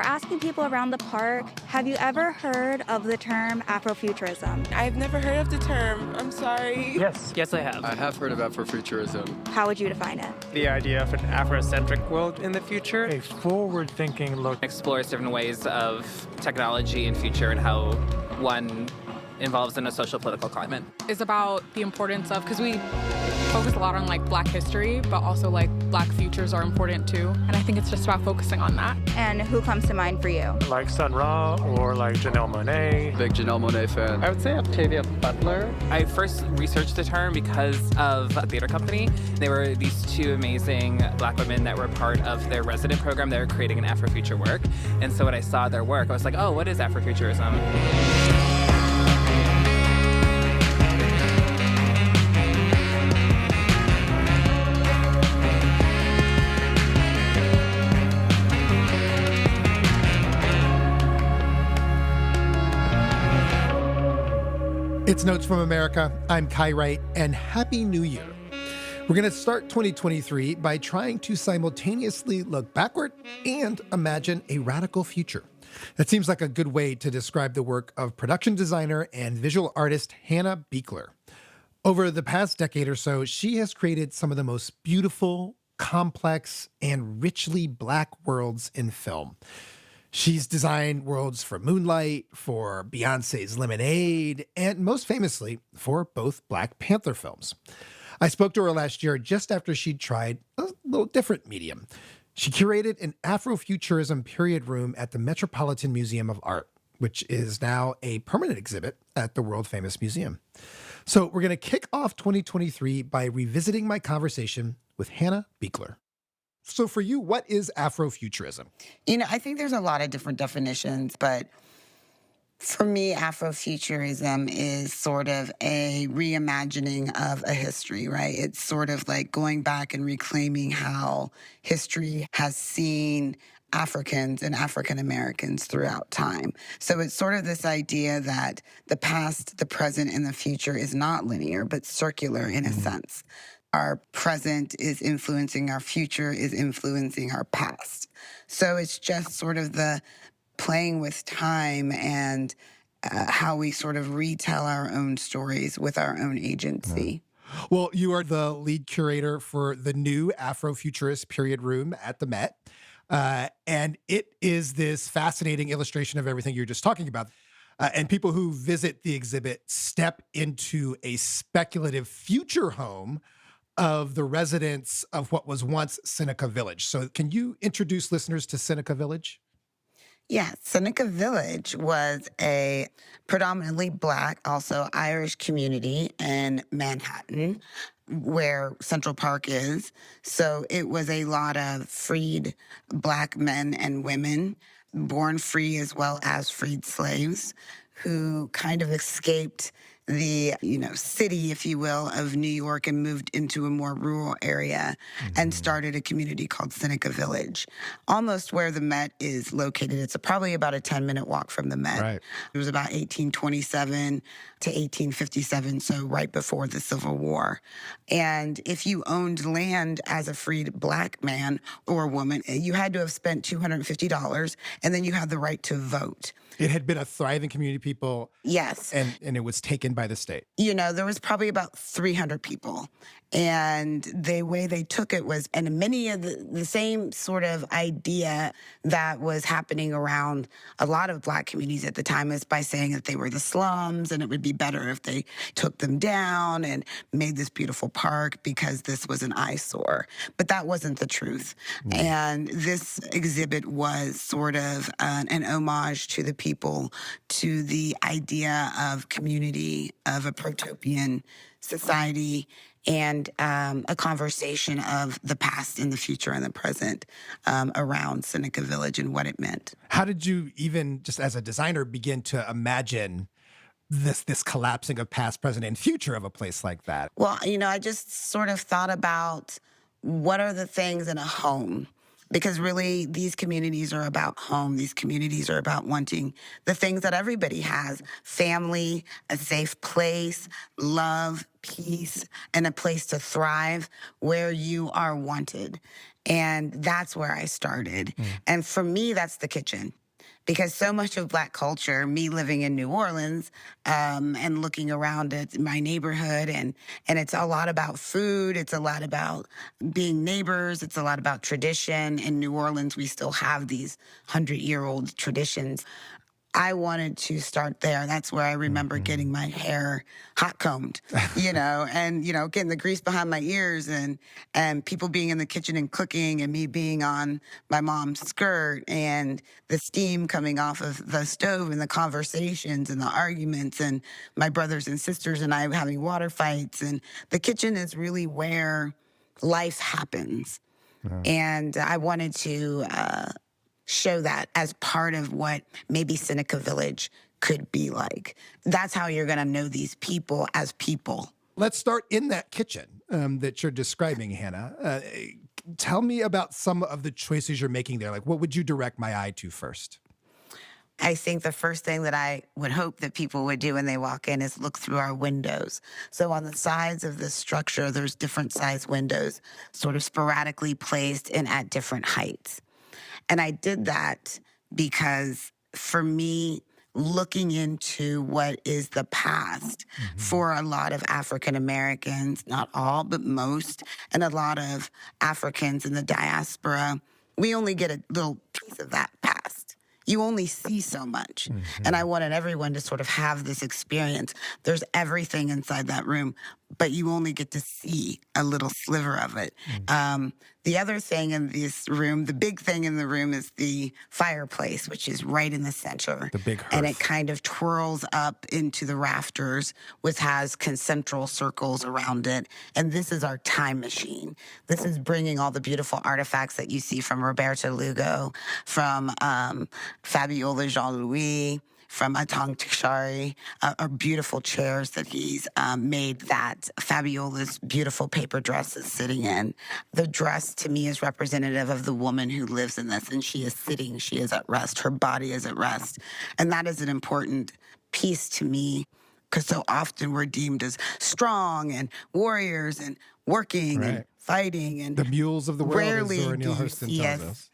asking people around the park, have you ever heard of the term Afrofuturism? I've never heard of the term. I'm sorry. Yes, I have. I have heard of Afrofuturism. How would you define it? The idea of an Afrocentric world in the future A forward-thinking look. explores different ways of technology and future and how one involves in a social political climate. Is about the importance of, because we focus a lot on like Black history, but also like Black futures are important too. And I think it's just about focusing on that. And who comes to mind for you? Like Sun Ra or like Janelle Monáe. Big Janelle Monáe fan. I would say Octavia Butler. I first researched the term because of a theater company. There were these two amazing Black women that were part of their resident program. They were creating an Afrofuture work. And so when I saw their work, I was like, oh, what is Afrofuturism? It's Notes from America. I'm Kai Wright, and Happy New Year. We're going to start 2023 by trying to simultaneously look backward and imagine a radical future. That seems like a good way to describe the work of production designer and visual artist Hannah Beachler. Over the past decade or so, she has created some of the most beautiful, complex, and richly Black worlds in film. She's designed worlds for Moonlight, for Beyoncé's Lemonade, and most famously, for both Black Panther films. I spoke to her last year just after she'd tried a little different medium. She curated an Afrofuturism period room at the Metropolitan Museum of Art, which is now a permanent exhibit at the world-famous museum. So we're going to kick off 2023 by revisiting my conversation with Hannah Beachler. So for you, what is Afrofuturism? You know, I think there's a lot of different definitions, but for me, Afrofuturism is sort of a reimagining of a history, right? It's sort of like going back and reclaiming how history has seen Africans and African Americans throughout time. So it's sort of this idea that the past, the present, and the future is not linear, but circular in a sense. Our present is influencing our future, is influencing our past. So it's just sort of the playing with time and how we sort of retell our own stories with our own agency. Well, you are the lead curator for the new Afrofuturist period room at the Met. And it is this fascinating illustration of everything you're just talking about. And people who visit the exhibit step into a speculative future home of the residents of what was once Seneca Village. So can you introduce listeners to Seneca Village? Yeah, Seneca Village was a predominantly Black, also Irish community in Manhattan, where Central Park is. So it was a lot of freed Black men and women, born free as well as freed slaves, who kind of escaped the, city, if you will, of New York and moved into a more rural area and started a community called Seneca Village, almost where the Met is located. It's probably about a 10-minute walk from the Met. Right. It was about 1827 to 1857, so right before the Civil War. And if you owned land as a freed Black man or woman, you had to have spent $250, and then you had the right to vote. It had been a thriving community of people. Yes. And it was taken by the state. There was probably about 300 people. And the way they took it was, and many of the same sort of idea that was happening around a lot of Black communities at the time is by saying that they were the slums and it would be better if they took them down and made this beautiful park because this was an eyesore. But that wasn't the truth. And this exhibit was sort of an homage to the people, to the idea of community, of a protopian society, and a conversation of the past and the future and the present around Seneca Village and what it meant. How did you even, just as a designer, begin to imagine this collapsing of past, present, and future of a place like that? Well, I just sort of thought about what are the things in a home. Because really, these communities are about home. These communities are about wanting the things that everybody has: family, a safe place, love, peace, and a place to thrive where you are wanted. And that's where I started. And for me, that's the kitchen. Because so much of Black culture, me living in New Orleans and looking around at my neighborhood, and it's a lot about food. It's a lot about being neighbors. It's a lot about tradition. In New Orleans, we still have these 100-year-old traditions. I wanted to start there. That's where I remember getting my hair hot combed, and, getting the grease behind my ears and people being in the kitchen and cooking and me being on my mom's skirt and the steam coming off of the stove and the conversations and the arguments and my brothers and sisters and I having water fights. And the kitchen is really where life happens. And I wanted to show that as part of what maybe Seneca Village could be like. That's how you're going to know these people as people. Let's start in that kitchen that you're describing, Hannah. Tell me about some of the choices you're making there. Like, what would you direct my eye to first? I think the first thing that I would hope that people would do when they walk in is look through our windows. So on the sides of this structure, there's different size windows, sort of sporadically placed and at different heights. And I did that because, for me, looking into what is the past for a lot of African Americans, not all, but most, and a lot of Africans in the diaspora, we only get a little piece of that past. You only see so much. And I wanted everyone to sort of have this experience. There's everything inside that room, but you only get to see a little sliver of it. The other thing in this room, the big thing in the room is the fireplace, which is right in the center. The big hearth. And it kind of twirls up into the rafters, which has concentric circles around it. And this is our time machine. This is bringing all the beautiful artifacts that you see from Roberto Lugo, from Fabiola Jean-Louis, from Atang Tishari, are beautiful chairs that he's made that Fabiola's beautiful paper dress is sitting in. The dress, to me, is representative of the woman who lives in this, and she is sitting, she is at rest, her body is at rest. And that is an important piece to me, because so often we're deemed as strong and warriors and working and fighting. And the mules of the world, rarely as Zora Neale Hurston tells us.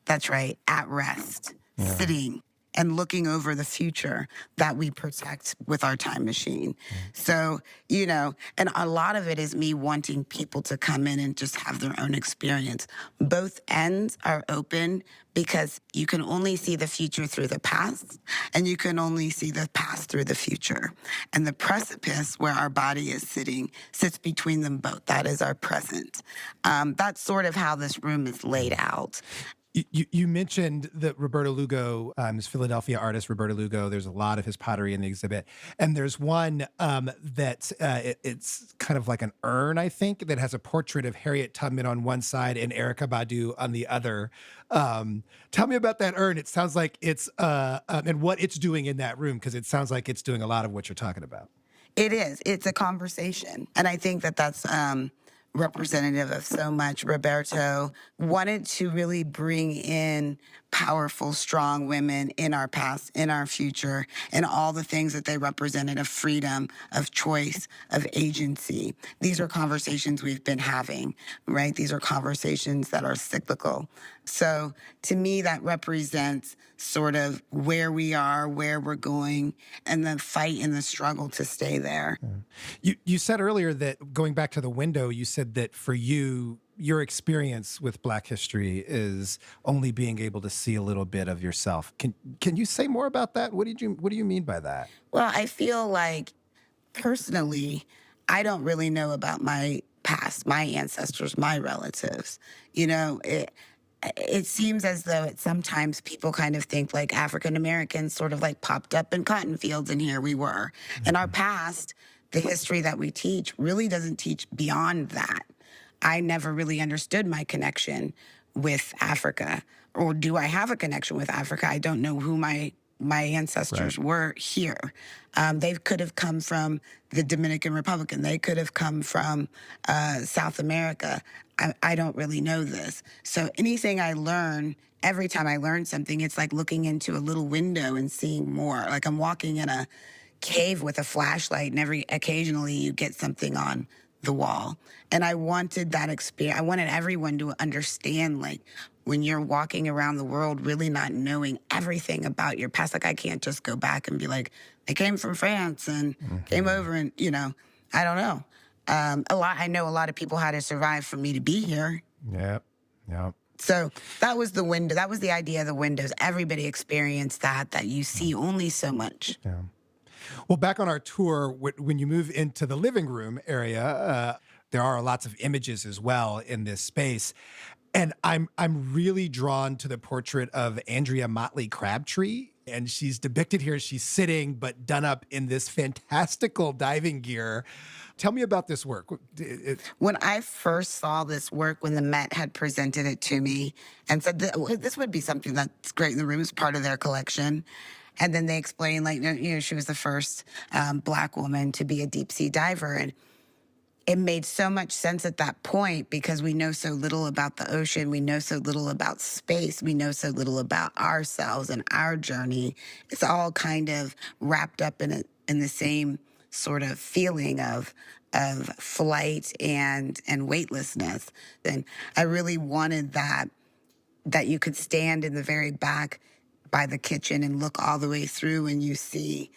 That's right, at rest, sitting, and looking over the future that we protect with our time machine. So, and a lot of it is me wanting people to come in and just have their own experience. Both ends are open because you can only see the future through the past, and you can only see the past through the future. And the precipice where our body is sitting sits between them both. That is our present. That's sort of how this room is laid out. You mentioned that Roberto Lugo, his Philadelphia artist, Roberto Lugo, there's a lot of his pottery in the exhibit. And there's one that it's kind of like an urn, I think, that has a portrait of Harriet Tubman on one side and Erykah Badu on the other. Tell me about that urn. It sounds like it's, and what it's doing in that room, because it sounds like it's doing a lot of what you're talking about. It is. It's a conversation. And I think that that's representative of so much. Roberto wanted to really bring in powerful, strong women in our past, in our future, and all the things that they represented of freedom, of choice, of agency. These are conversations we've been having, right? These are conversations that are cyclical. So to me, that represents sort of where we are, where we're going, and the fight and the struggle to stay there. You said earlier that, going back to the window, you said that for you, your experience with Black history is only being able to see a little bit of yourself. Can you say more about that? What do you mean by that? Well, I feel like personally, I don't really know about my past, my ancestors, my relatives. It seems as though sometimes people kind of think like African Americans sort of like popped up in cotton fields and here we were. And our past, the history that we teach, really doesn't teach beyond that. I never really understood my connection with Africa. Or do I have a connection with Africa? I don't know who my ancestors were here. They could have come from the Dominican Republic. They could have come from South America. I don't really know this. So anything I learn, every time I learn something, it's like looking into a little window and seeing more. Like I'm walking in a cave with a flashlight, and occasionally you get something on the wall. And I wanted that experience. I wanted everyone to understand, like, when you're walking around the world really not knowing everything about your past, like I can't just go back and be like, I came from France and came over and, I don't know. I know a lot of people had to survive for me to be here. Yep. So that was the window. That was the idea of the windows. Everybody experienced that you see only so much. Yeah. Well, back on our tour, when you move into the living room area, there are lots of images as well in this space. And I'm really drawn to the portrait of Andrea Motley Crabtree. And she's depicted here. She's sitting, but done up in this fantastical diving gear. Tell me about this work. When I first saw this work, when the Met had presented it to me and said this would be something that's great in the room, as part of their collection. And then they explained, like, she was the first Black woman to be a deep sea diver. And it made so much sense at that point because we know so little about the ocean. We know so little about space. We know so little about ourselves and our journey. It's all kind of wrapped up in the same sort of feeling of flight and weightlessness. And I really wanted that you could stand in the very back by the kitchen and look all the way through, and you see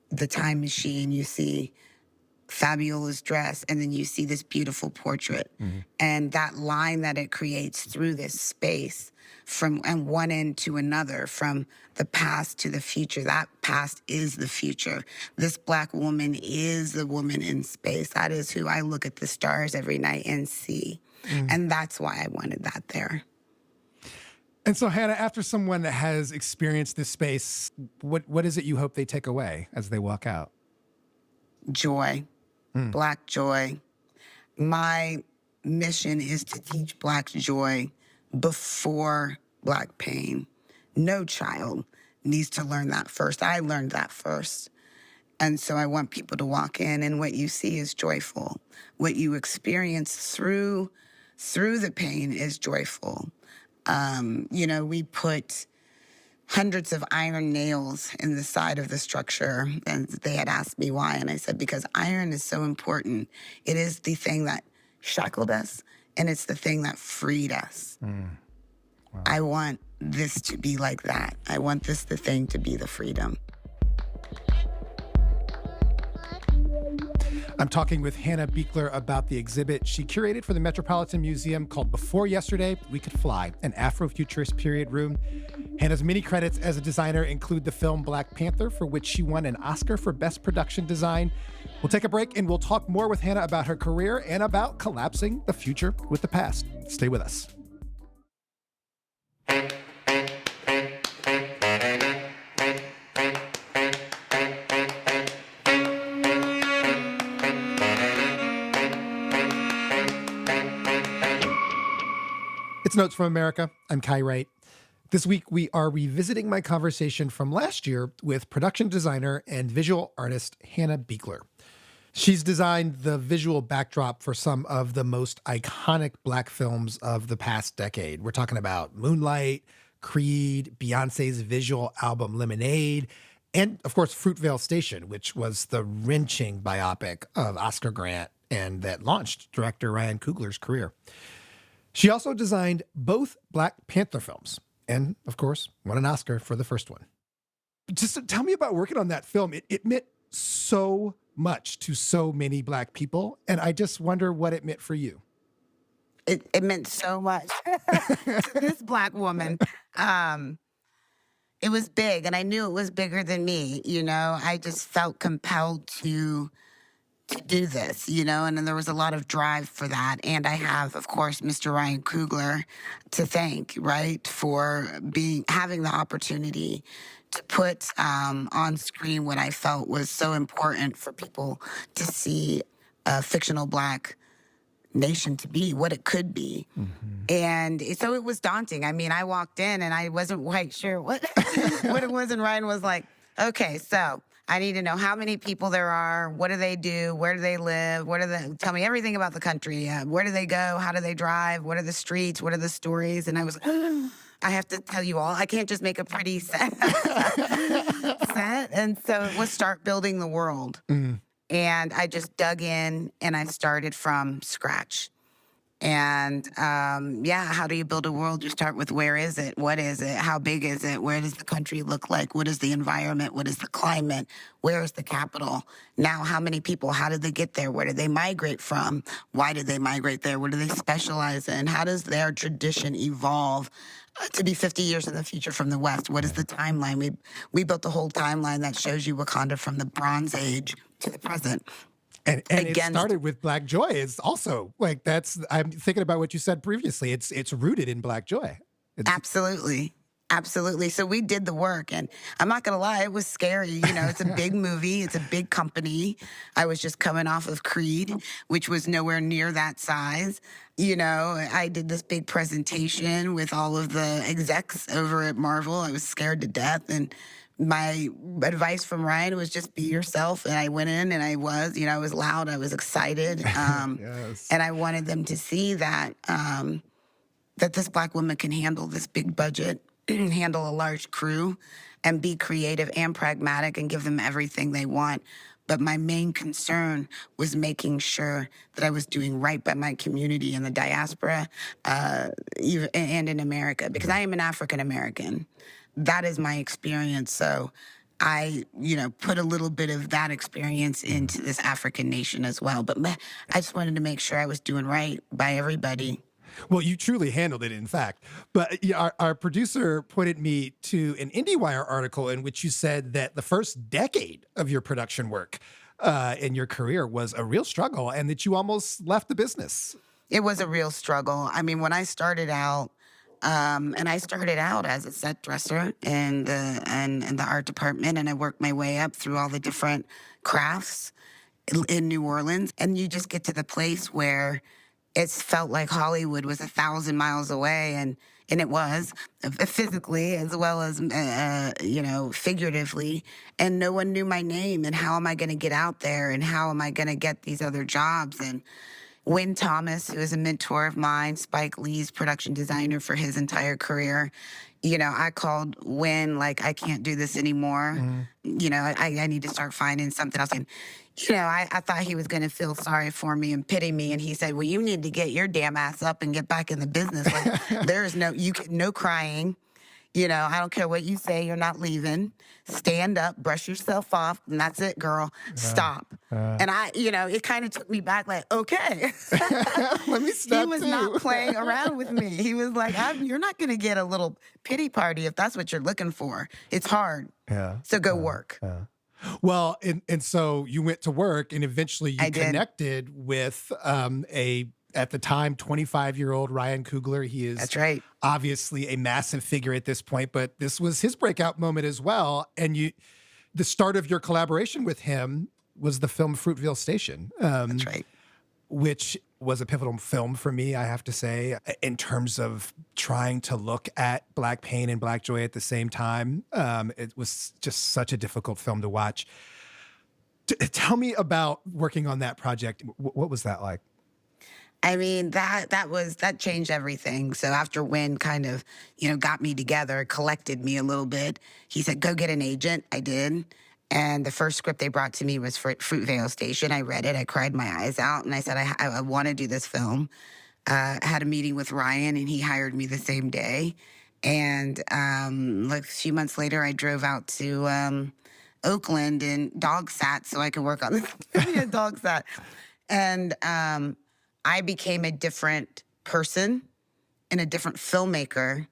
the time machine, you see Fabiola's dress, and then you see this beautiful portrait. And that line that it creates through this space from one end to another, from the past to the future. That past is the future. This Black woman is the woman in space. That is who I look at the stars every night and see. And that's why I wanted that there. And so, Hannah, after someone that has experienced this space, what is it you hope they take away as they walk out? Joy. Black joy. My mission is to teach Black joy before Black pain. No child needs to learn that first. I learned that first. And so I want people to walk in and what you see is joyful. What you experience through the pain is joyful. We put hundreds of iron nails in the side of the structure. And they had asked me why. And I said, because iron is so important. It is the thing that shackled us, and it's the thing that freed us. Wow. I want this to be like that. I want the thing to be the freedom. I'm talking with Hannah Beachler about the exhibit she curated for the Metropolitan Museum called Before Yesterday, We Could Fly, an Afrofuturist period room. Hannah's many credits as a designer include the film Black Panther, for which she won an Oscar for Best Production Design. We'll take a break and we'll talk more with Hannah about her career and about collapsing the future with the past. Stay with us. It's Notes from America. I'm Kai Wright. This week, we are revisiting my conversation from last year with production designer and visual artist Hannah Beachler. She's designed the visual backdrop for some of the most iconic Black films of the past decade. We're talking about Moonlight, Creed, Beyonce's visual album Lemonade, and, of course, Fruitvale Station, which was the wrenching biopic of Oscar Grant and that launched director Ryan Coogler's career. She also designed both Black Panther films and, of course, won an Oscar for the first one. Just tell me about working on that film. It meant so much to so many Black people, and I just wonder what it meant for you. It meant so much to this Black woman. It was big, and I knew it was bigger than me. I just felt compelled to do this, and then there was a lot of drive for that. And I have, of course, Mr. Ryan Coogler to thank, right, for having the opportunity to put on screen what I felt was so important for people to see a fictional Black nation to be, what it could be. And so it was daunting. I mean, I walked in and I wasn't quite sure what it was, and Ryan was like, okay, so I need to know how many people there are. What do they do? Where do they live? Tell me everything about the country. Where do they go? How do they drive? What are the streets? What are the stories? And I was, I have to tell you all. I can't just make a pretty set. And so it was start building the world. And I just dug in and I started from scratch. And how do you build a world? You start with where is it? What is it? How big is it? Where does the country look like? What is the environment? What is the climate? Where is the capital? Now, how many people? How did they get there? Where did they migrate from? Why did they migrate there? What do they specialize in? How does their tradition evolve to be 50 years in the future from the West? What is the timeline? We built a whole timeline that shows you Wakanda from the Bronze Age to the present. And it started with Black joy. It's also like I'm thinking about what you said previously. It's rooted in Black joy. Absolutely. So we did the work, and I'm not going to lie, it was scary. It's a big movie. It's a big company. I was just coming off of Creed, which was nowhere near that size. I did this big presentation with all of the execs over at Marvel. I was scared to death, and my advice from Ryan was just be yourself. And I went in and I was loud. I was excited. Yes. And I wanted them to see that, that this Black woman can handle this big budget, handle a large crew, and be creative and pragmatic and give them everything they want. But my main concern was making sure that I was doing right by my community in the diaspora and in America, because I am an African American. That is my experience. So I, put a little bit of that experience into this African nation as well. But I just wanted to make sure I was doing right by everybody. Well, you truly handled it, in fact. But our producer pointed me to an IndieWire article in which you said that the first decade of your production work in your career was a real struggle and that you almost left the business. It was a real struggle. I mean, when I started out, and I started out as a set dresser in the art department, and I worked my way up through all the different crafts in New Orleans. And you just get to the place where it felt like Hollywood was 1,000 miles away, and it was physically as well as figuratively. And no one knew my name, and how am I going to get out there, and how am I going to get these other jobs? And Wynn Thomas, who is a mentor of mine, Spike Lee's production designer for his entire career. I called Wynn, I can't do this anymore. I need to start finding something else. And, I thought he was going to feel sorry for me and pity me. And he said, well, you need to get your damn ass up and get back in the business. There is no crying. I don't care what you say, you're not leaving. Stand up, brush yourself off, and that's it, girl. Stop. And it kind of took me back, okay. Let me stop. He was not playing around with me. He was like, you're not going to get a little pity party if that's what you're looking for. It's hard. Yeah. So go work. Well, and so you went to work, and eventually you connected with at the time, 25-year-old Ryan Coogler. He is That's right. Obviously a massive figure at this point, but this was his breakout moment as well. And the start of your collaboration with him was the film Fruitvale Station. That's right. Which was a pivotal film for me, I have to say, in terms of trying to look at Black pain and Black joy at the same time. It was just such a difficult film to watch. Tell me about working on that project. What was that like? I mean, that changed everything. So after Wynn kind of, got me together, collected me a little bit, he said, go get an agent. I did. And the first script they brought to me was for Fruitvale Station. I read it. I cried my eyes out. And I said, I want to do this film. I had a meeting with Ryan, and he hired me the same day. And a few months later, I drove out to Oakland and dog sat so I could work on this dog sat. And I became a different person and a different filmmaker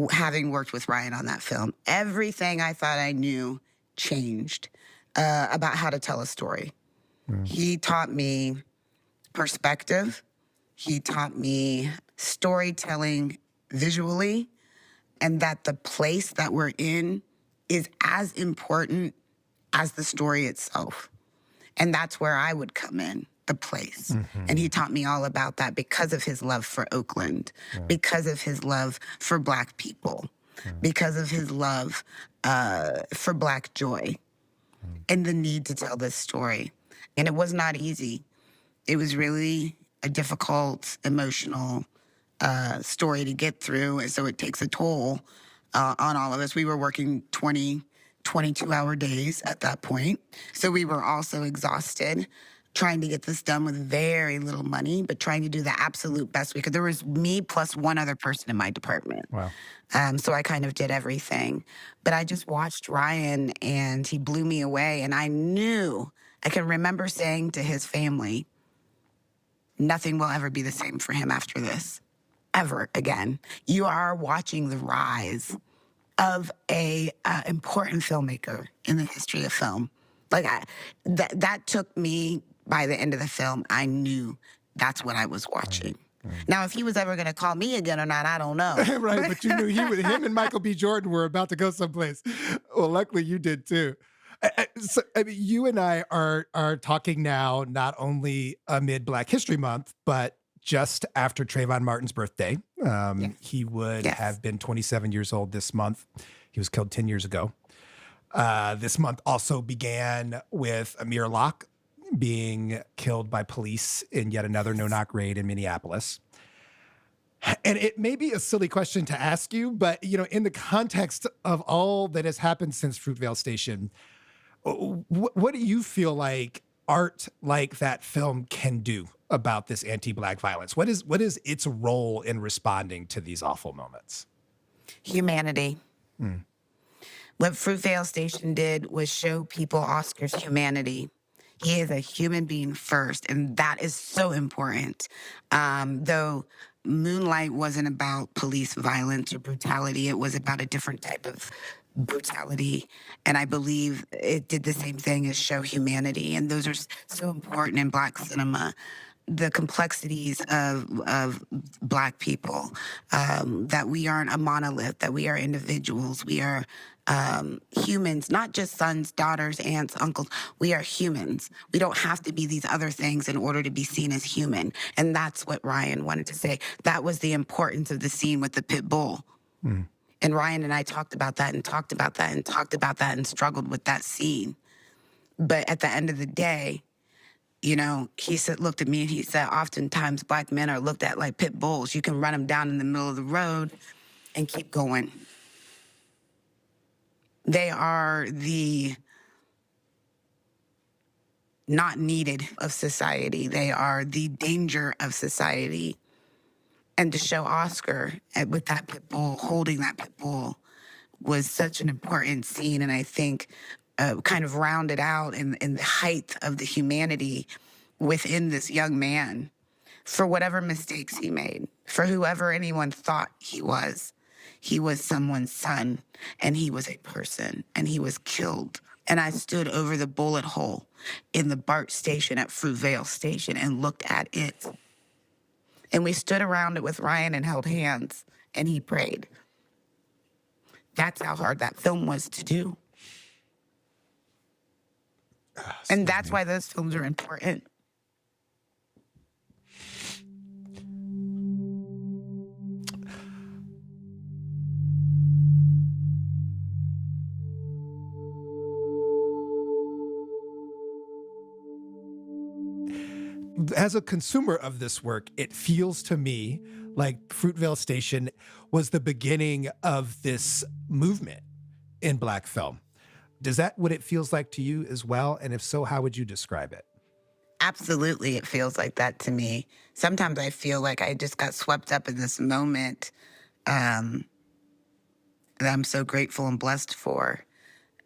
having worked with Ryan on that film. Everything I thought I knew changed about how to tell a story. He taught me perspective. He taught me storytelling visually, and that the place that we're in is as important as the story itself. And that's where I would come in. The place. Mm-hmm. And he taught me all about that because of his love for Oakland, because of his love for Black people, because of his love for Black joy and the need to tell this story. And it was not easy. It was really a difficult, emotional story to get through. And so it takes a toll on all of us. We were working 20 22-hour days at that point. So we were also exhausted trying to get this done with very little money, but trying to do the absolute best we could. There was me plus one other person in my department. Wow. So I kind of did everything. But I just watched Ryan and he blew me away. And I can remember saying to his family, nothing will ever be the same for him after this, ever again. You are watching the rise of a important filmmaker in the history of film. Like that took me, by the end of the film, I knew that's what I was watching. Now, if he was ever going to call me again or not, I don't know. Right, but you knew him and Michael B. Jordan were about to go someplace. Well, luckily you did too. You and I are talking now not only amid Black History Month, but just after Trayvon Martin's birthday. Yes. He would Yes. have been 27 years old this month. He was killed 10 years ago. This month also began with Amir Locke being killed by police in yet another no-knock raid in Minneapolis. And it may be a silly question to ask you, but in the context of all that has happened since Fruitvale Station, what do you feel like art like that film can do about this anti-Black violence? What is its role in responding to these awful moments? Humanity. What Fruitvale Station did was show people Oscar's humanity. He is a human being first, and that is so important. Though Moonlight wasn't about police violence or brutality, it was about a different type of brutality. And I believe it did the same thing as show humanity. And those are so important in Black cinema. The complexities of Black people, that we aren't a monolith, that we are individuals, we are humans, not just sons, daughters, aunts, uncles. We are humans. We don't have to be these other things in order to be seen as human. And that's what Ryan wanted to say. That was the importance of the scene with the pit bull. And Ryan and I talked about that and talked about that and talked about that and struggled with that scene. But at the end of the day, he looked at me and he said, oftentimes Black men are looked at like pit bulls. You can run them down in the middle of the road and keep going. They are the not needed of society. They are the danger of society. And to show Oscar with that pit bull, holding that pit bull, was such an important scene. And I think kind of rounded out in the height of the humanity within this young man for whatever mistakes he made, for whoever anyone thought he was. He was someone's son, and he was a person, and he was killed. And I stood over the bullet hole in the BART station at Fruitvale Station and looked at it. And we stood around it with Ryan and held hands, and he prayed. That's how hard that film was to do. And that's why those films are important. As a consumer of this work, it feels to me like Fruitvale Station was the beginning of this movement in Black film. Is that what it feels like to you as well? And if so, how would you describe it? Absolutely, it feels like that to me. Sometimes I feel like I just got swept up in this moment that I'm so grateful and blessed for.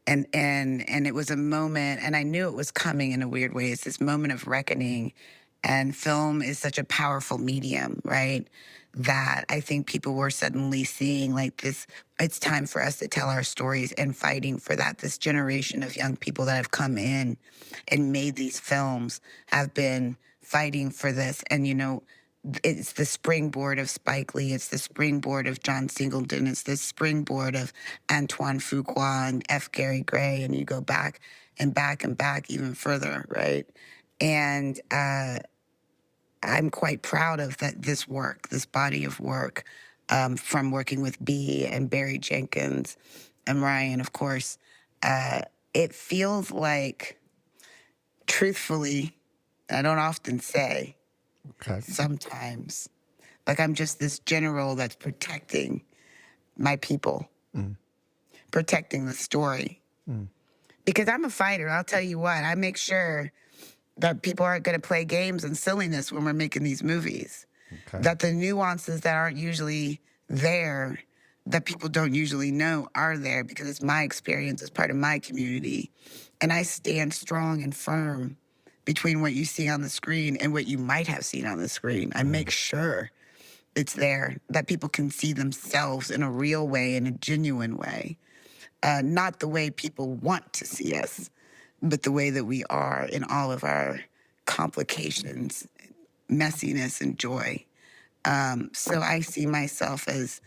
And it was a moment, and I knew it was coming in a weird way. It's this moment of reckoning. And film is such a powerful medium, right? That I think people were suddenly seeing like this, it's time for us to tell our stories and fighting for that. This generation of young people that have come in and made these films have been fighting for this. And, it's the springboard of Spike Lee. It's the springboard of John Singleton. It's the springboard of Antoine Fuqua and F. Gary Gray. And you go back and back and back even further, right? And I'm quite proud of this work, this body of work, from working with B and Barry Jenkins and Ryan, of course. It feels like, truthfully, I don't often say, sometimes, like I'm just this general that's protecting my people, protecting the story, Because I'm a fighter. I'll tell you what, I make sure that people aren't going to play games and silliness when we're making these movies. Okay. That the nuances that aren't usually there, that people don't usually know are there, because it's my experience, it's part of my community. And I stand strong and firm between what you see on the screen and what you might have seen on the screen. I make sure it's there, that people can see themselves in a real way, in a genuine way. Not the way people want to see us, but the way that we are in all of our complications, messiness, and joy. So I see myself as,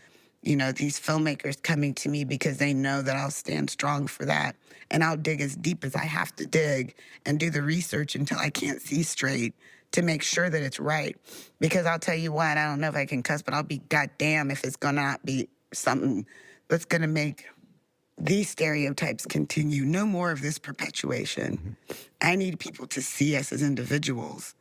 these filmmakers coming to me because they know that I'll stand strong for that. And I'll dig as deep as I have to dig and do the research until I can't see straight to make sure that it's right. Because I'll tell you what, I don't know if I can cuss, but I'll be goddamn if it's gonna not be something that's gonna make these stereotypes continue. No more of this perpetuation. I need people to see us as individuals.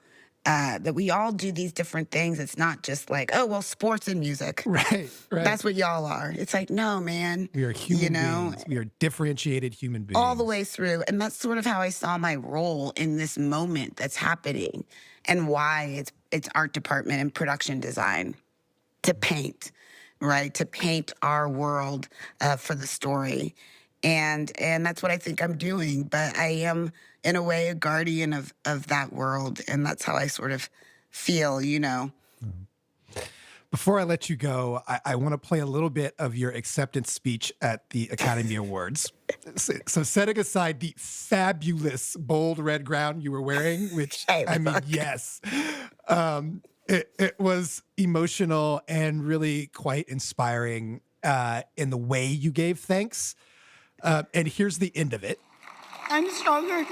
That we all do these different things. It's not just like, oh, well, sports and music. Right. That's what y'all are. It's like, no, man. We are human beings. We are differentiated human beings. All the way through. And that's sort of how I saw my role in this moment that's happening, and why it's art department and production design to paint, right? To paint our world for the story. And that's what I think I'm doing. But I am, in a way, a guardian of that world. And that's how I sort of feel, Before I let you go, I want to play a little bit of your acceptance speech at the Academy Awards. So setting aside the fabulous bold red gown you were wearing, which, yes. It was emotional and really quite inspiring in the way you gave thanks. And here's the end of it. I'm stronger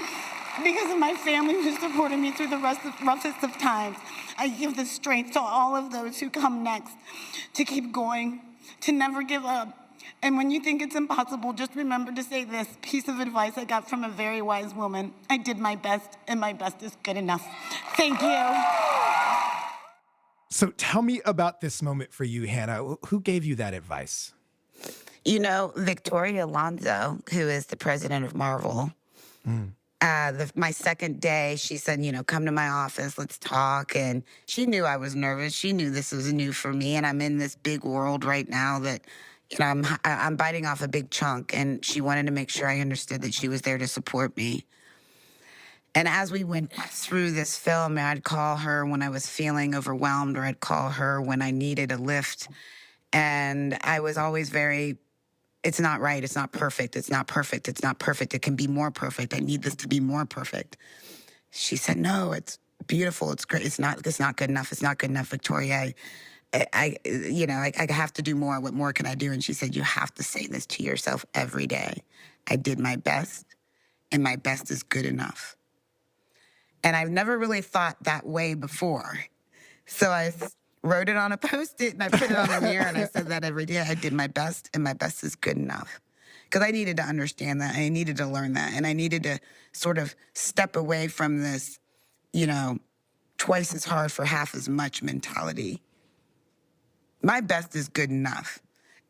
because of my family who supported me through the roughest of times. I give the strength to all of those who come next to keep going, to never give up. And when you think it's impossible, just remember to say this piece of advice I got from a very wise woman. I did my best, and my best is good enough. Thank you. So tell me about this moment for you, Hannah. Who gave you that advice? Victoria Alonso, who is the president of Marvel, my second day, she said, come to my office, let's talk. And she knew I was nervous. She knew this was new for me. And I'm in this big world right now that, I'm biting off a big chunk. And she wanted to make sure I understood that she was there to support me. And as we went through this film, I'd call her when I was feeling overwhelmed, or I'd call her when I needed a lift. And I was always very, it's not right, it's not perfect, it's not perfect, it's not perfect, it can be more perfect, I need this to be more perfect. She said, no, it's beautiful, it's great, it's not good enough, it's not good enough, Victoria. I have to do more, what more can I do? And she said, you have to say this to yourself every day. I did my best, and my best is good enough. And I've never really thought that way before. So I wrote it on a Post-it, and I put it on the mirror, and I said that every day. I did my best, and my best is good enough. Because I needed to understand that, and I needed to learn that, and I needed to sort of step away from this, twice as hard for half as much mentality. My best is good enough.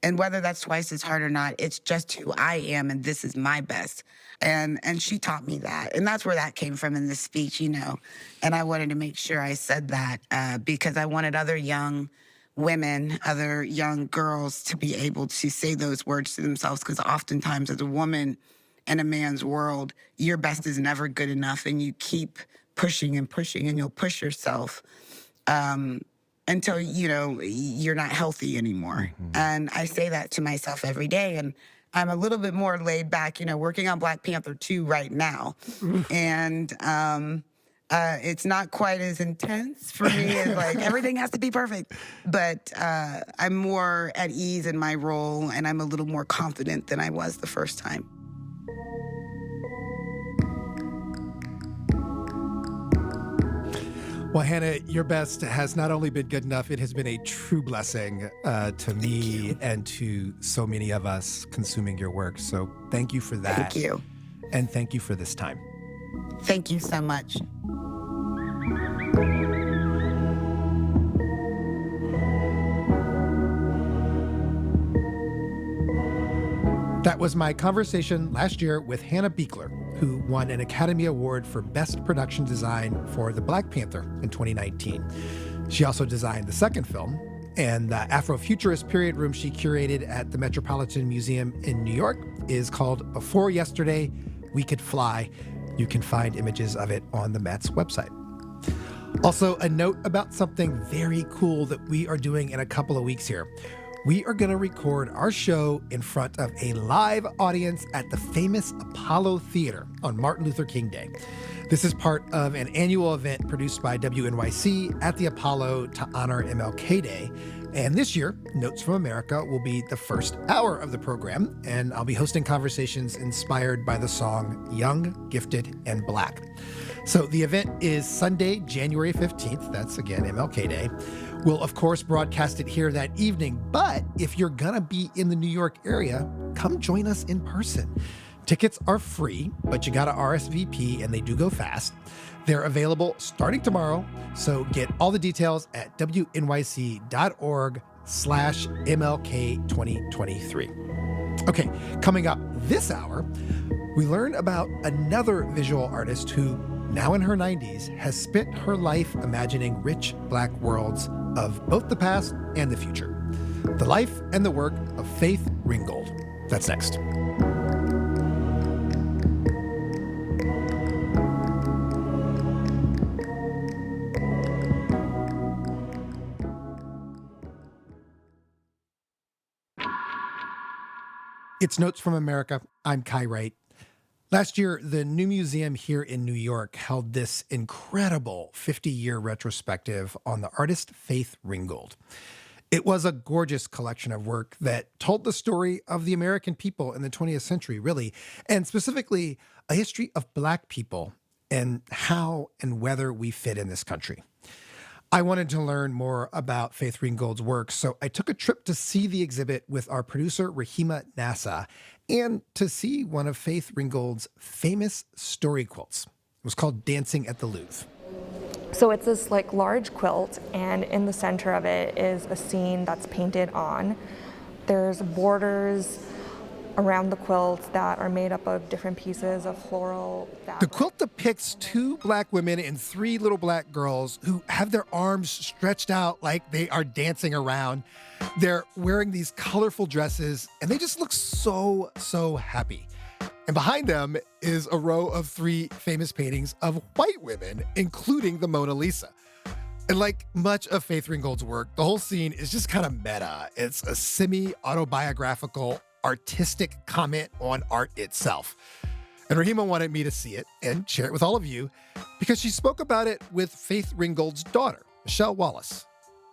And whether that's twice as hard or not, it's just who I am, and this is my best. And she taught me that. And that's where that came from in this speech, And I wanted to make sure I said that because I wanted other young women, other young girls to be able to say those words to themselves, because oftentimes as a woman in a man's world, your best is never good enough, and you keep pushing and pushing, and you'll push yourself until, you're not healthy anymore. Mm-hmm. And I say that to myself every day. And I'm a little bit more laid back, working on Black Panther 2 right now. And it's not quite as intense for me as like everything has to be perfect. But I'm more at ease in my role, and I'm a little more confident than I was the first time. Well, Hannah, your best has not only been good enough, it has been a true blessing to me and to so many of us consuming your work. So thank you for that. Thank you. And thank you for this time. Thank you so much. That was my conversation last year with Hannah Beachler, who won an Academy Award for Best Production Design for the Black Panther in 2019. She also designed the second film, and the Afrofuturist period room she curated at the Metropolitan Museum in New York is called Before Yesterday, We Could Fly. You can find images of it on the Met's website. Also, a note about something very cool that we are doing in a couple of weeks here. We are going to record our show in front of a live audience at the famous Apollo Theater on Martin Luther King Day. This is part of an annual event produced by WNYC at the Apollo to honor MLK Day. And this year, Notes from America will be the first hour of the program, and I'll be hosting conversations inspired by the song Young, Gifted, and Black. So the event is Sunday, January 15th. That's, again, MLK Day. We'll, of course, broadcast it here that evening, but if you're going to be in the New York area, come join us in person. Tickets are free, but you got to RSVP, and they do go fast. They're available starting tomorrow, so get all the details at wnyc.org/MLK2023. Okay, coming up this hour, we learn about another visual artist who, now in her 90s, has spent her life imagining rich Black worlds of both the past and the future. The life and the work of Faith Ringgold. That's next. It's Notes from America. I'm Kai Wright. Last year, the New Museum here in New York held this incredible 50-year retrospective on the artist Faith Ringgold. It was a gorgeous collection of work that told the story of the American people in the 20th century, really, and specifically a history of Black people and how and whether we fit in this country. I wanted to learn more about Faith Ringgold's work, so I took a trip to see the exhibit with our producer, Rahima Nasa, and to see one of Faith Ringgold's famous story quilts. It was called Dancing at the Louvre. So it's this large quilt, and in the center of it is a scene that's painted on. There's borders around the quilt that are made up of different pieces of floral fabric. The quilt depicts two Black women and three little Black girls who have their arms stretched out like they are dancing around. They're wearing these colorful dresses, and they just look so, so happy. And behind them is a row of three famous paintings of white women, including the Mona Lisa. And like much of Faith Ringgold's work, the whole scene is just kind of meta. It's a semi-autobiographical, artistic comment on art itself. And Rahima wanted me to see it and share it with all of you because she spoke about it with Faith Ringgold's daughter, Michelle Wallace.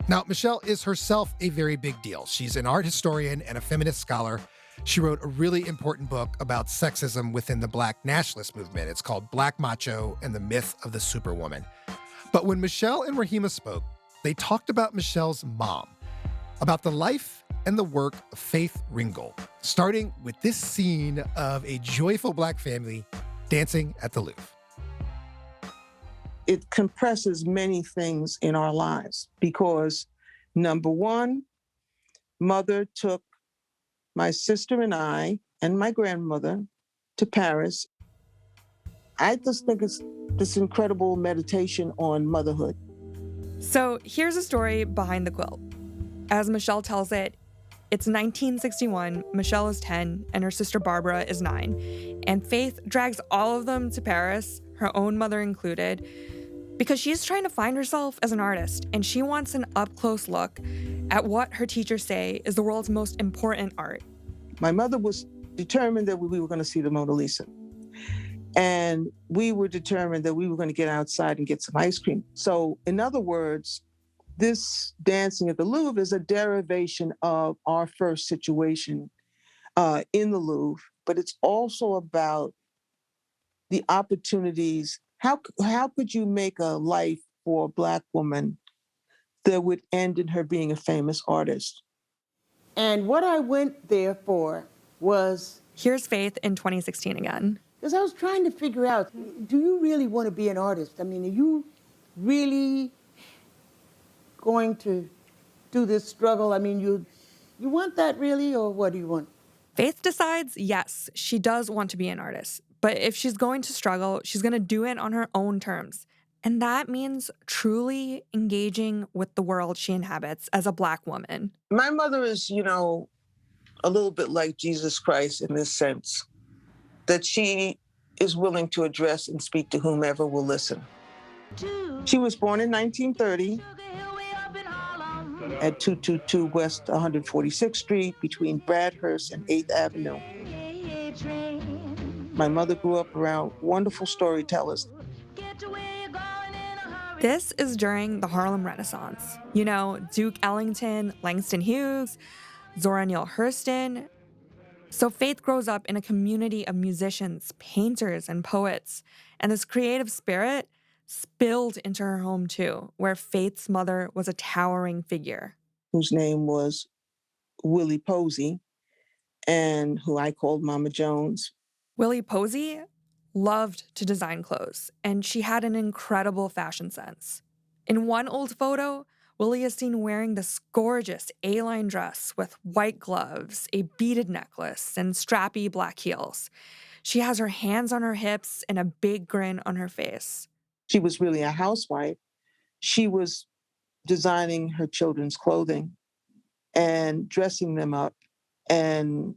Now, Michelle is herself a very big deal. She's an art historian and a feminist scholar. She wrote a really important book about sexism within the Black nationalist movement. It's called Black Macho and the Myth of the Superwoman. But when Michelle and Rahima spoke, they talked about Michelle's mom, about the life and the work of Faith Ringgold, starting with this scene of a joyful Black family dancing at the Louvre. It compresses many things in our lives because, number one, mother took my sister and I and my grandmother to Paris. I just think it's this incredible meditation on motherhood. So here's a story behind the quilt. As Michelle tells it, it's 1961, Michelle is 10, and her sister Barbara is 9. And Faith drags all of them to Paris, her own mother included, because she's trying to find herself as an artist, and she wants an up-close look at what her teachers say is the world's most important art. My mother was determined that we were going to see the Mona Lisa. And we were determined that we were going to get outside and get some ice cream. So, in other words, this dancing at the Louvre is a derivation of our first situation in the Louvre, but it's also about the opportunities. How could you make a life for a Black woman that would end in her being a famous artist? And what I went there for was... Here's Faith in 2016 again. Because I was trying to figure out, do you really want to be an artist? I mean, are you really going to do this struggle? I mean, you want that really, or what do you want? Faith decides, yes, she does want to be an artist, but if she's going to struggle, she's going to do it on her own terms. And that means truly engaging with the world she inhabits as a Black woman. My mother is, a little bit like Jesus Christ in this sense, that she is willing to address and speak to whomever will listen. She was born in 1930 at 222 West 146th Street between Bradhurst and 8th Avenue. My mother grew up around wonderful storytellers. This is during the Harlem Renaissance. You know, Duke Ellington, Langston Hughes, Zora Neale Hurston. So Faith grows up in a community of musicians, painters, and poets. And this creative spirit spilled into her home too, where Faith's mother was a towering figure. Whose name was Willie Posey, and who I called Mama Jones. Willie Posey loved to design clothes, and she had an incredible fashion sense. In one old photo, Willie is seen wearing this gorgeous A-line dress with white gloves, a beaded necklace, and strappy black heels. She has her hands on her hips and a big grin on her face. She was really a housewife. She was designing her children's clothing and dressing them up. And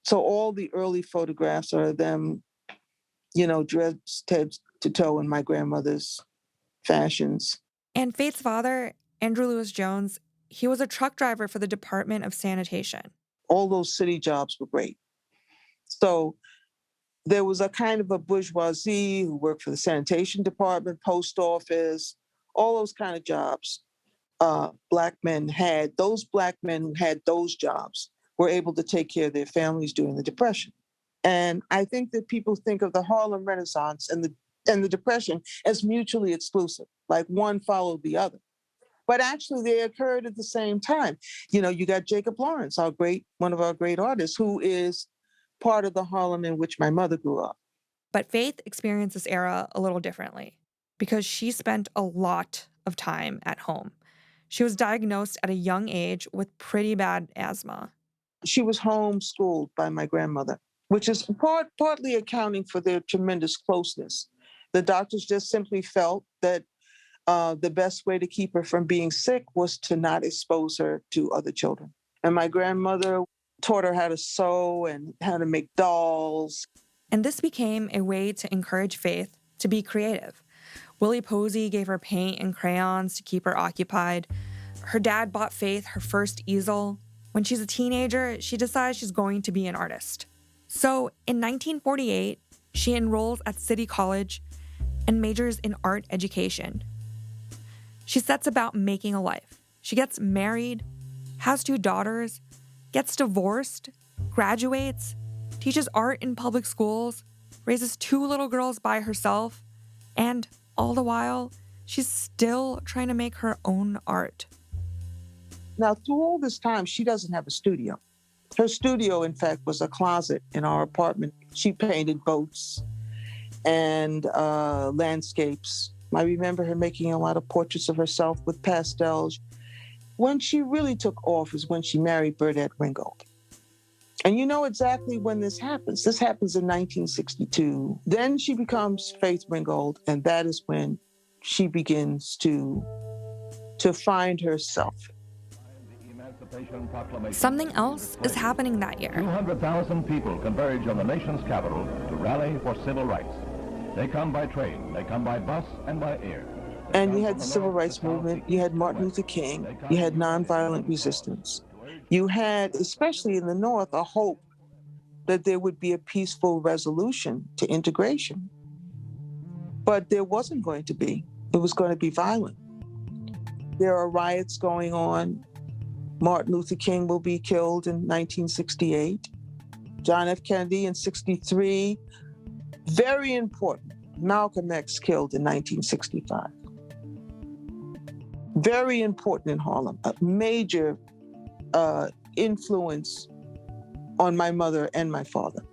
so all the early photographs are them, dressed head to toe in my grandmother's fashions. And Faith's father, Andrew Lewis Jones, he was a truck driver for the Department of Sanitation. All those city jobs were great. So there was a kind of a bourgeoisie who worked for the sanitation department, post office, all those kind of jobs Black men had. Those Black men who had those jobs were able to take care of their families during the Depression. And I think that people think of the Harlem Renaissance and the Depression as mutually exclusive, like one followed the other. But actually, they occurred at the same time. You got Jacob Lawrence, one of our great artists, who is part of the Harlem in which my mother grew up. But Faith experienced this era a little differently because she spent a lot of time at home. She was diagnosed at a young age with pretty bad asthma. She was homeschooled by my grandmother, which is partly accounting for their tremendous closeness. The doctors just simply felt that the best way to keep her from being sick was to not expose her to other children. And my grandmother taught her how to sew and how to make dolls. And this became a way to encourage Faith to be creative. Willie Posey gave her paint and crayons to keep her occupied. Her dad bought Faith her first easel. When she's a teenager, she decides she's going to be an artist. So in 1948, she enrolls at City College and majors in art education. She sets about making a life. She gets married, has 2 daughters, gets divorced, graduates, teaches art in public schools, raises 2 little girls by herself, and all the while, she's still trying to make her own art. Now, through all this time, she doesn't have a studio. Her studio, in fact, was a closet in our apartment. She painted boats and landscapes. I remember her making a lot of portraits of herself with pastels. When she really took off is when she married Burdett Ringgold. And you know exactly when this happens. This happens in 1962. Then she becomes Faith Ringgold, and that is when she begins to find herself. Something else is happening that year. 200,000 people converge on the nation's capital to rally for civil rights. They come by train, they come by bus, and by air. And you had the civil rights movement, you had Martin Luther King, you had nonviolent resistance. You had, especially in the North, a hope that there would be a peaceful resolution to integration. But there wasn't going to be. It was going to be violent. There are riots going on. Martin Luther King will be killed in 1968. John F. Kennedy in 63. Very important. Malcolm X killed in 1965. Very important in Harlem. A major influence on my mother and my father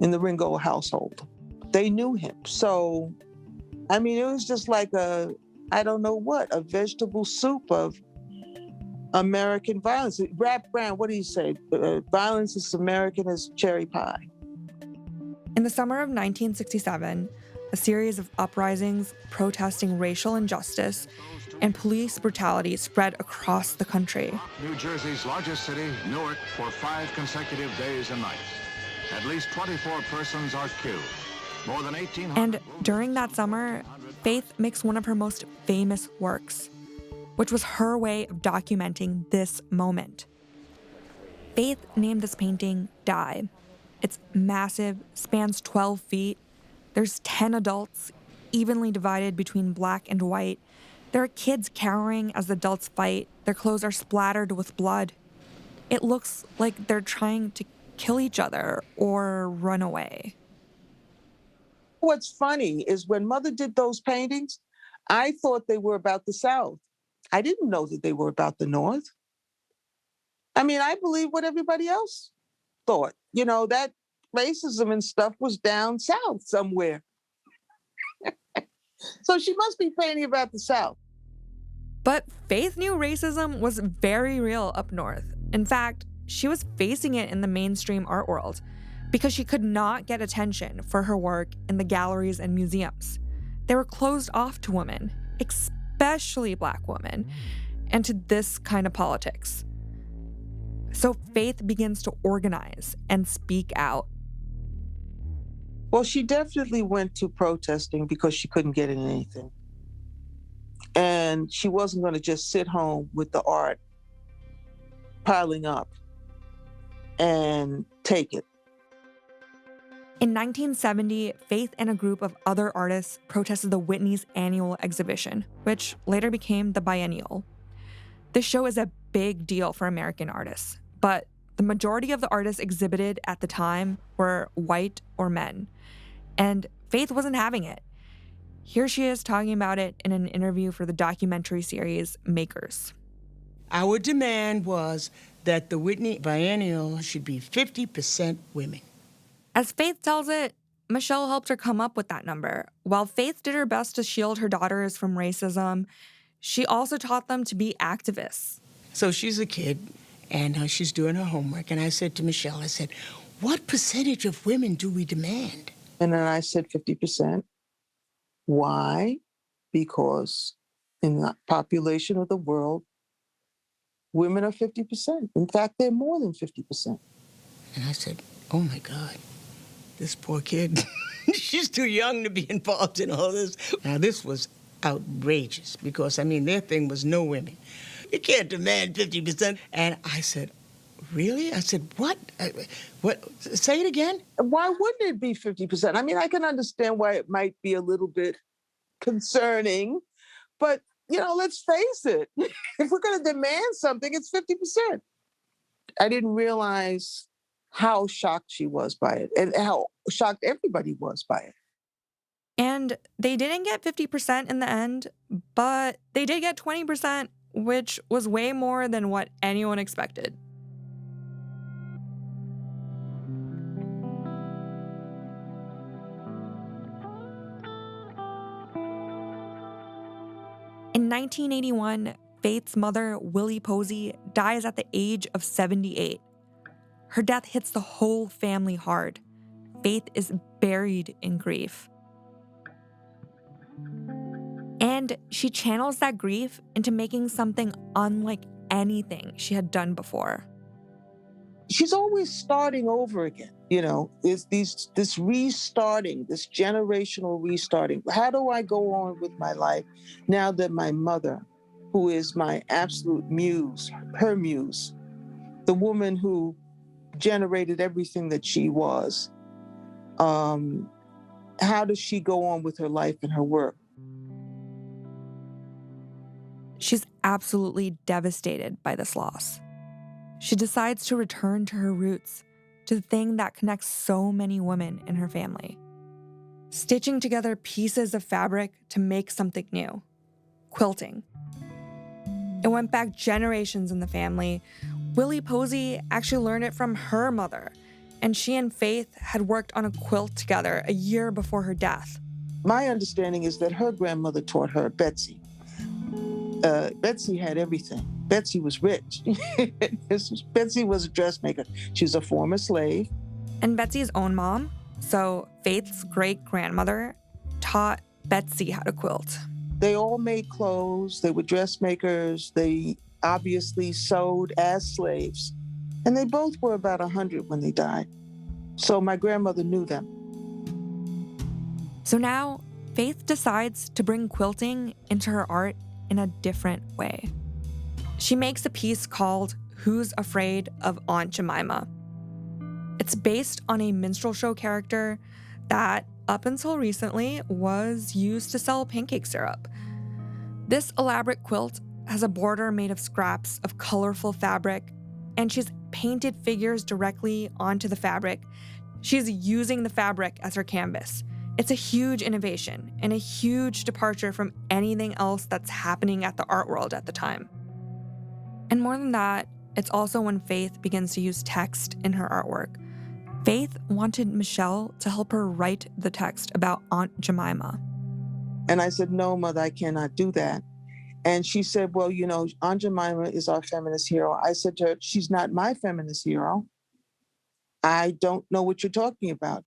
in the Ringgold household. They knew him. So, it was just like a vegetable soup of American violence. Rap Brown, what do you say? Violence is American as cherry pie. In the summer of 1967, a series of uprisings protesting racial injustice and police brutality spread across the country. New Jersey's largest city, Newark, for 5 consecutive days and nights. At least 24 persons are killed. More than 1,800. And during that summer, Faith makes one of her most famous works, which was her way of documenting this moment. Faith named this painting Die. It's massive, spans 12 feet. There's 10 adults, evenly divided between black and white. There are kids cowering as the adults fight. Their clothes are splattered with blood. It looks like they're trying to kill each other or run away. What's funny is when Mother did those paintings, I thought they were about the South. I didn't know that they were about the North. I mean, I believe what everybody else thought. You know, that racism and stuff was down South somewhere. So she must be painting about the South. But Faith knew racism was very real up north. In fact, she was facing it in the mainstream art world because she could not get attention for her work in the galleries and museums. They were closed off to women, especially Black women, and to this kind of politics. So Faith begins to organize and speak out. Well, she definitely went to protesting because she couldn't get in anything. And she wasn't going to just sit home with the art piling up and take it. In 1970, Faith and a group of other artists protested the Whitney's annual exhibition, which later became the Biennial. This show is a big deal for American artists, but the majority of the artists exhibited at the time were white or men, and Faith wasn't having it. Here she is talking about it in an interview for the documentary series Makers. Our demand was that the Whitney Biennial should be 50% women. As Faith tells it, Michelle helped her come up with that number. While Faith did her best to shield her daughters from racism, she also taught them to be activists. So she's a kid, and she's doing her homework. And I said to Michelle, I said, what percentage of women do we demand? And then I said 50%. Why? Because in the population of the world, women are 50%. In fact, they're more than 50%. And I said, oh my God, this poor kid, she's too young to be involved in all this. Now, this was outrageous because, I mean, their thing was no women. You can't demand 50%. And I said, really? I said, what? What? Say it again? Why wouldn't it be 50%? I mean, I can understand why it might be a little bit concerning, but, you know, let's face it. If we're going to demand something, it's 50%. I didn't realize how shocked she was by it and how shocked everybody was by it. And they didn't get 50% in the end, but they did get 20%, which was way more than what anyone expected. In 1981, Faith's mother, Willie Posey, dies at the age of 78. Her death hits the whole family hard. Faith is buried in grief. And she channels that grief into making something unlike anything she had done before. She's always starting over again. You know, this restarting, this generational restarting. How do I go on with my life now that my mother, who is my absolute muse, her muse, the woman who generated everything that she was, how does she go on with her life and her work? She's absolutely devastated by this loss. She decides to return to her roots, to the thing that connects so many women in her family. Stitching together pieces of fabric to make something new. Quilting. It went back generations in the family. Willie Posey actually learned it from her mother, and she and Faith had worked on a quilt together a year before her death. My understanding is that her grandmother taught her, Betsy. Betsy had everything. Betsy was rich. Betsy was a dressmaker. She was a former slave. And Betsy's own mom, so Faith's great-grandmother, taught Betsy how to quilt. They all made clothes. They were dressmakers. They obviously sewed as slaves. And they both were about 100 when they died. So my grandmother knew them. So now, Faith decides to bring quilting into her art in a different way. She makes a piece called Who's Afraid of Aunt Jemima? It's based on a minstrel show character that, up until recently, was used to sell pancake syrup. This elaborate quilt has a border made of scraps of colorful fabric, and she's painted figures directly onto the fabric. She's using the fabric as her canvas. It's a huge innovation and a huge departure from anything else that's happening at the art world at the time. And more than that, it's also when Faith begins to use text in her artwork. Faith wanted Michelle to help her write the text about Aunt Jemima. And I said, no, Mother, I cannot do that. And she said, well, you know, Aunt Jemima is our feminist hero. I said to her, she's not my feminist hero. I don't know what you're talking about.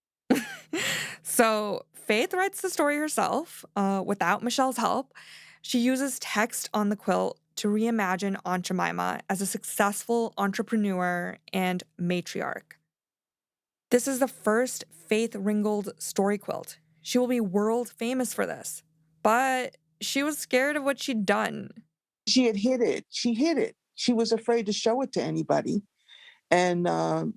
So Faith writes the story herself without Michelle's help. She uses text on the quilt to reimagine Aunt Jemima as a successful entrepreneur and matriarch. This is the first Faith Ringgold story quilt. She will be world famous for this. But she was scared of what she'd done. She had hid it. She hid it. She was afraid to show it to anybody. And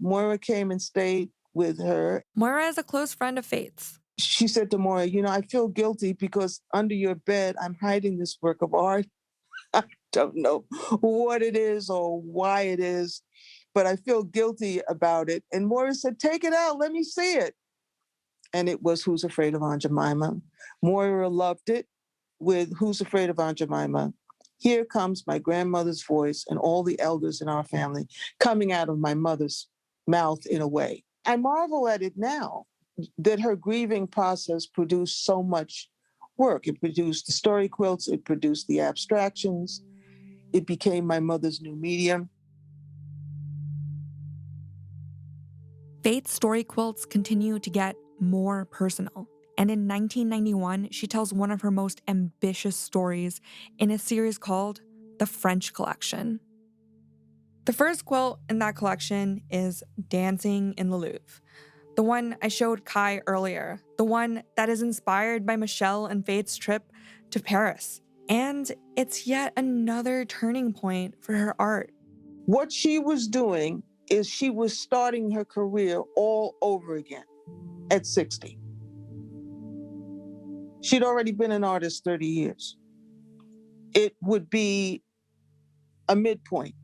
Moira came and stayed with her. Moira is a close friend of Faith's. She said to Moira, you know, I feel guilty because under your bed, I'm hiding this work of art. I don't know what it is or why it is, but I feel guilty about it. And Moira said, take it out. Let me see it. And it was Who's Afraid of Aunt Jemima. Moira loved it with Who's Afraid of Aunt Jemima. Here comes my grandmother's voice and all the elders in our family coming out of my mother's mouth in a way. I marvel at it now that her grieving process produced so much work. It produced the story quilts. It produced the abstractions. It became my mother's new medium. Faith's story quilts continue to get more personal. And in 1991, she tells one of her most ambitious stories in a series called The French Collection. The first quilt in that collection is Dancing in the Louvre, the one I showed Kai earlier, the one that is inspired by Michelle and Faith's trip to Paris. And it's yet another turning point for her art. What she was doing is she was starting her career all over again at 60. She'd already been an artist 30 years. It would be a midpoint.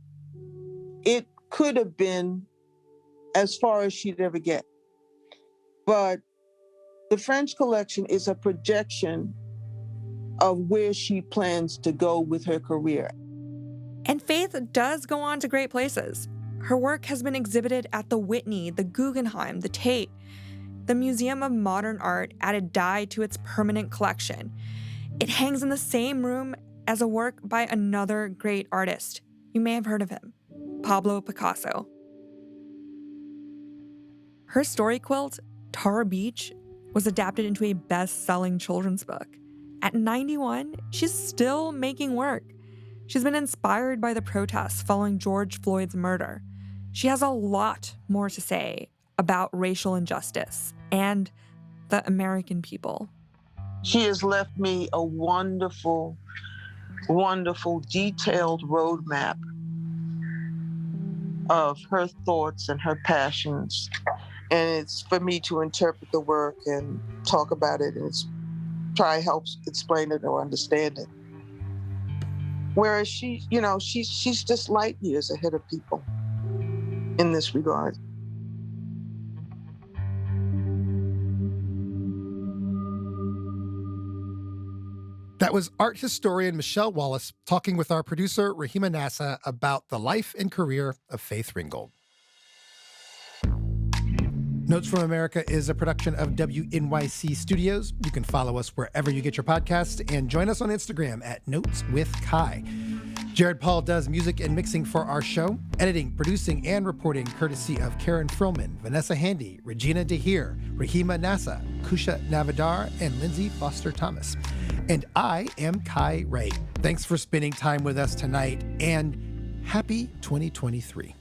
It could have been as far as she'd ever get. But the French collection is a projection of where she plans to go with her career. And Faith does go on to great places. Her work has been exhibited at the Whitney, the Guggenheim, the Tate. The Museum of Modern Art added dye to its permanent collection. It hangs in the same room as a work by another great artist. You may have heard of him, Pablo Picasso. Her story quilt, Tar Beach, was adapted into a best-selling children's book. At 91, she's still making work. She's been inspired by the protests following George Floyd's murder. She has a lot more to say about racial injustice and the American people. She has left me a wonderful, wonderful, detailed roadmap of her thoughts and her passions. And it's for me to interpret the work and talk about it and try to help explain it or understand it. Whereas she's just light years ahead of people in this regard. That was art historian Michelle Wallace talking with our producer Rahima Nasa about the life and career of Faith Ringgold. Notes from America is a production of WNYC Studios. You can follow us wherever you get your podcasts and join us on Instagram at Notes with Kai. Jared Paul does music and mixing for our show, editing, producing, and reporting courtesy of Karen Frillman, Vanessa Handy, Regina DeHeer, Rahima Nasa, Kusha Navadar, and Lindsay Foster Thomas. And I am Kai Wright. Thanks for spending time with us tonight, and happy 2023.